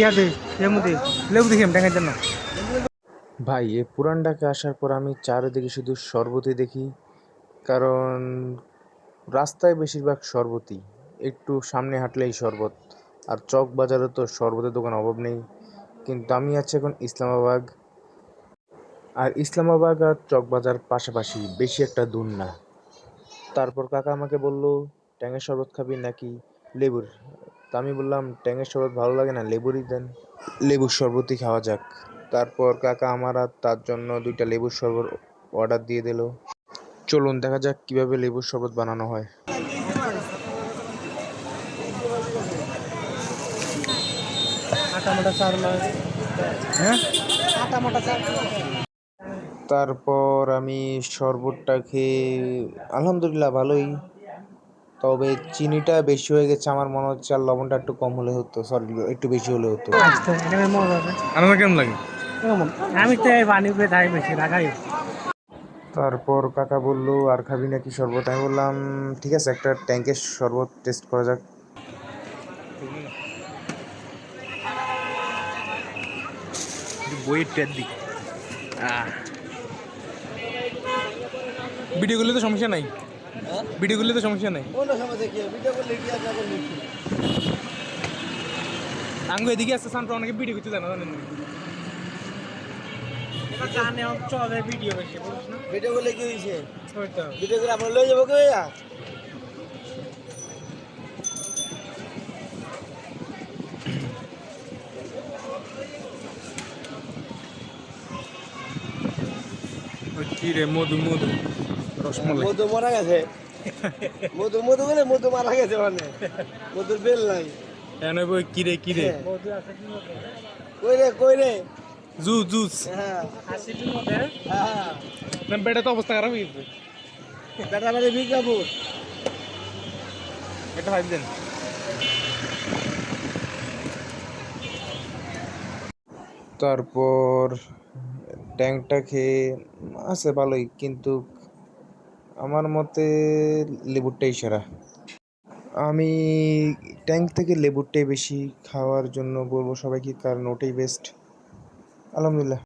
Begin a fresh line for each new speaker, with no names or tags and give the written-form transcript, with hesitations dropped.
ইয়াতে লেবু দেখি ট্যাঙ্কের জন্য।
ভাই এই পুরান ঢাকা আসার পর আমি চারিদিকে শুধু শরবতই দেখি, কারণ রাস্তায় বেশিরভাগ শরবতই, একটু সামনে হাঁটলেই শরবত। আর চক বাজারে তো শরবতের দোকান অভাব নেই। কিন্তু আমি আছি এখন ইসলামাবাদ, আর ইসলামাবাদ আর চক বাজার পাশাপাশি, বেশি একটা দূর না। তারপর কাকা আমাকে বলল, ট্যাঙের শরবত খাবি নাকি লেবুর? তা আমি বললাম, ট্যাঙের শরবত ভালো লাগে না, লেবুরই দেন, লেবুর শরবতই খাওয়া যাক। তারপর কাকা আমার আর তার জন্য 2টা লেবুর শরবত অর্ডার দিয়ে দিল। চলুন দেখা যাক কিভাবে লেবুর শরবত বানানো হয়।
আটা মাটা চার মাস। হ্যাঁ, আটা মাটা চার।
তারপর আমি শরবতটা খেয়ে আলহামদুলিল্লাহ ভালোই, তবে চিনিটা বেশি হয়ে গেছে আমার মনে হচ্ছে, আর লবণটা একটু কম হলে হতো, সরি একটু বেশি হলে হতো।
আচ্ছা, এখানে মজা আছে। আমার কেমন লাগে? কেমন? আমি তো এই পানি উপরে খাই বেশি রাখাই।
তারপর কাকা বলল, আর খাবি নাকি শরবত? আমি বললাম ঠিক আছে, একটা ট্যাঙ্কের শরবত টেস্ট করা যাক।
বইয়ের টের দিক। ভিডিও করলে তো সমস্যা নাই। ভিডিও করলে তো সমস্যা নাই।
কোনো সমস্যা কি ভিডিও করলে কি আর যাবো লিখি
আঙ্গু এদিকে আসতে সান অনেকে ভিডিও করতে জানা জানেন না। এটা জানে চলে ভিডিও বেশি বুঝছ না।
ভিডিও করলে কি হয়েছে
হয়তো
ভিডিও করে আমরা লয়ে যাবো কে
ওই কি রে মধু মধু রসমলাই।
মধু মারা গেছে মধু মধু বলে মধু মারা গেছে মানে মধুর বেল নাই
এনে বই কি রে কি রে
মধু আছে কি মধু কই রে
জুস জুস
হ্যাঁ
80 এর মধ্যে।
হ্যাঁ
না বেটা তো অবস্থা খারাপ হয়ে গেছে।
বেটা বেটা বিজ্ঞাপুর
এটা ভাই দেন।
তারপর ট্যাংটা খেয়ে আছে ভালোই, কিন্তু আমার মতে লেবুরটাই সেরা। আমি ট্যাঙ্ক থেকে লেবুরটাই বেশি খাওয়ার জন্য বলবো সবাইকে, কারণ ওটাই বেস্ট। আলহামদুলিল্লাহ।